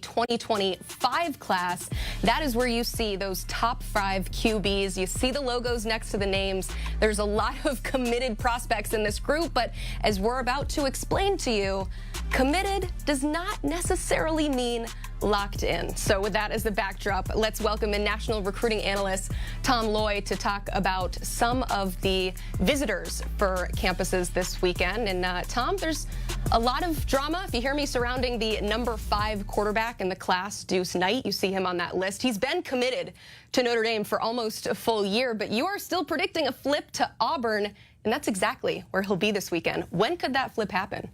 2025 class. That is where you see those top 5 QBs. You see the logos next to the names. There's a lot of committed prospects in this group, but as we're about to explain to you, committed does not necessarily mean locked in. So with that as the backdrop, let's welcome in national recruiting analyst Tom Loy to talk about some of the visitors for campuses this weekend. And Tom, there's a lot of drama, if you hear me, surrounding the number 5 quarterback in the class, Deuce Knight. You see him on that list. He's been committed to Notre Dame for almost a full year, but you are still predicting a flip to Auburn, and that's exactly where he'll be this weekend. When could that flip happen?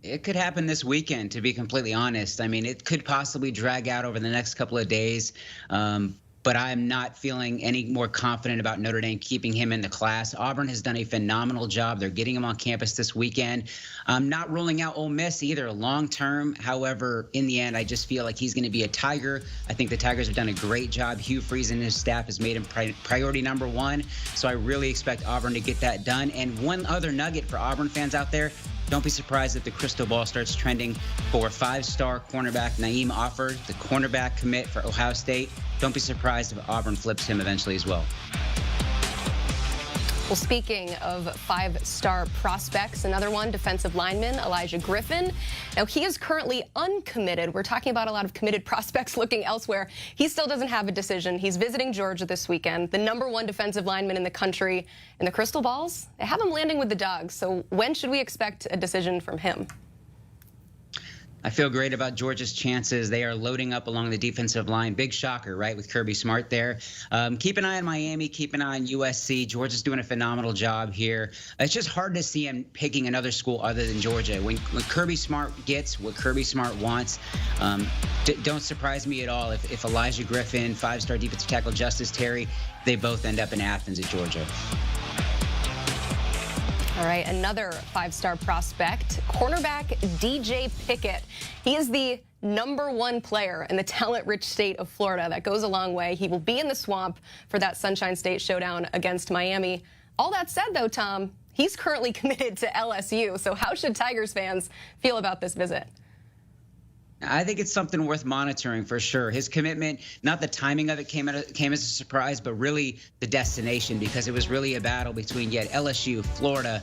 It could happen this weekend, to be completely honest. I mean, it could possibly drag out over the next couple of days, but I'm not feeling any more confident about Notre Dame keeping him in the class. Auburn has done a phenomenal job. They're getting him on campus this weekend. I'm not ruling out Ole Miss either long term. However, in the end, I just feel like he's going to be a Tiger. I think the Tigers have done a great job. Hugh Freeze and his staff has made him priority number 1. So I really expect Auburn to get that done. And one other nugget for Auburn fans out there: don't be surprised if the crystal ball starts trending for 5-star cornerback Naeem Offord, the cornerback commit for Ohio State. Don't be surprised if Auburn flips him eventually as well. Well, speaking of 5-star prospects, another one, defensive lineman Elijah Griffin. Now, he is currently uncommitted. We're talking about a lot of committed prospects looking elsewhere. He still doesn't have a decision. He's visiting Georgia this weekend, the number 1 defensive lineman in the country. And the crystal balls, they have him landing with the Dogs. So when should we expect a decision from him? I feel great about Georgia's chances. They are loading up along the defensive line. Big shocker, right, with Kirby Smart there. Keep an eye on Miami. Keep an eye on USC. Georgia's doing a phenomenal job here. It's just hard to see him picking another school other than Georgia. When Kirby Smart gets what Kirby Smart wants, don't surprise me at all if Elijah Griffin, 5-star defensive tackle Justice Terry, they both end up in Athens at Georgia. All right, another 5-star prospect, cornerback DJ Pickett. He is the number 1 player in the talent-rich state of Florida. That goes a long way. He will be in the Swamp for that Sunshine State showdown against Miami. All that said, though, Tom, he's currently committed to LSU. So how should Tigers fans feel about this visit? I think it's something worth monitoring for sure. His commitment, not the timing of it came as a surprise, but really the destination, because it was really a battle between yet LSU, Florida,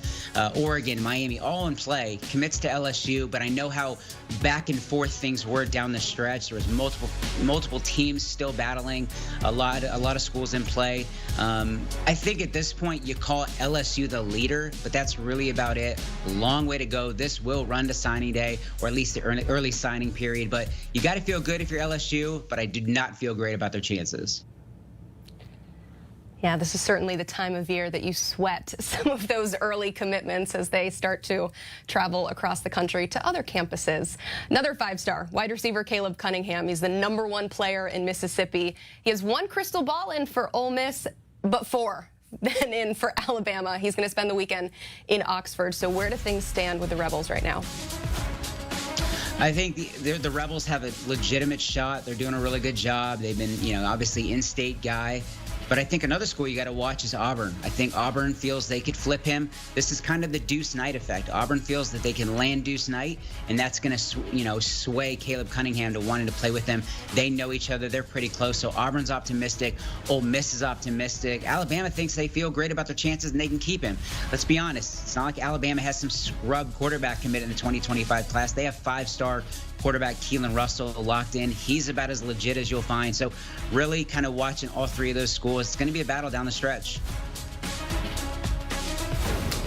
Oregon, Miami, all in play. Commits to LSU, but I know how back and forth things were down the stretch. There was multiple teams still battling, a lot of schools in play. I think at this point you call LSU the leader, but that's really about it. Long way to go. This will run to signing day, or at least the early signing period. But you got to feel good if you're LSU, but I do not feel great about their chances. Yeah, this is certainly the time of year that you sweat some of those early commitments as they start to travel across the country to other campuses. Another 5-star, wide receiver Caleb Cunningham. He's the number 1 player in Mississippi. He has 1 crystal ball in for Ole Miss, but 4 then in for Alabama. He's going to spend the weekend in Oxford. So where do things stand with the Rebels right now? I think the Rebels have a legitimate shot. They're doing a really good job. They've been, obviously in-state guy. But I think another school you got to watch is Auburn. I think Auburn feels they could flip him. This is kind of the Deuce Knight effect. Auburn feels that they can land Deuce Knight, and that's going to, sway Caleb Cunningham to wanting to play with them. They know each other. They're pretty close. So Auburn's optimistic. Ole Miss is optimistic. Alabama thinks they feel great about their chances and they can keep him. Let's be honest. It's not like Alabama has some scrub quarterback commit in the 2025 class. They have 5-star quarterback Keelan Russell locked in. He's about as legit as you'll find. So really kind of watching all 3 of those schools. It's going to be a battle down the stretch.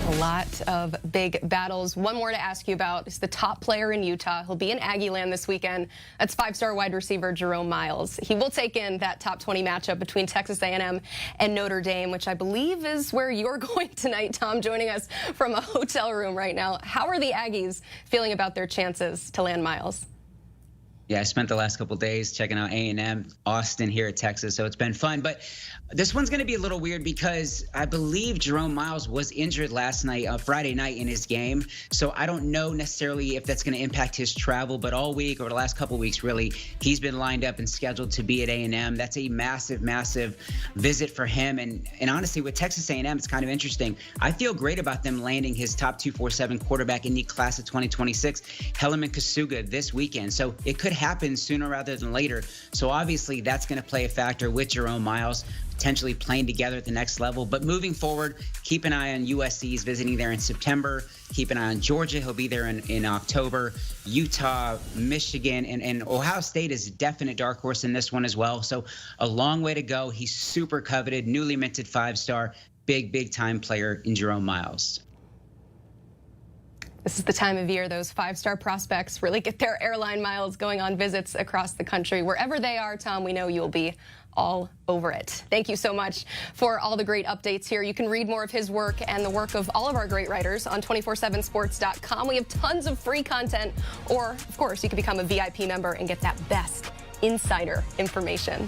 A lot of big battles. One more to ask you about is the top player in Utah. He'll be in Aggieland this weekend. That's 5-star wide receiver Jerome Miles. He will take in that top 20 matchup between Texas A&M and Notre Dame, which I believe is where you're going tonight, Tom, joining us from a hotel room right now. How are the Aggies feeling about their chances to land Miles? Yeah, I spent the last couple of days checking out A&M, Austin here at Texas, so it's been fun. But this one's going to be a little weird because I believe Jerome Miles was injured last night, Friday night in his game. So I don't know necessarily if that's going to impact his travel. But all week, over the last couple of weeks, really, he's been lined up and scheduled to be at A&M. That's a massive, massive visit for him. And honestly, with Texas A&M, it's kind of interesting. I feel great about them landing his top 247 quarterback in the class of 2026, Helaman Kasuga, this weekend. So it could could happen sooner rather than later. So obviously that's going to play a factor with Jerome Miles potentially playing together at the next level. But moving forward, keep an eye on USC. He's visiting there in September. Keep an eye on Georgia. He'll be there in October. Utah, Michigan, and Ohio State is a definite dark horse in this one as well. So a long way to go. He's super coveted, newly minted 5-star, big time player in Jerome Miles. This is the time of year those 5-star prospects really get their airline miles going on visits across the country. Wherever they are, Tom, we know you'll be all over it. Thank you so much for all the great updates here. You can read more of his work and the work of all of our great writers on 247sports.com. We have tons of free content, or, of course, you can become a VIP member and get that best insider information.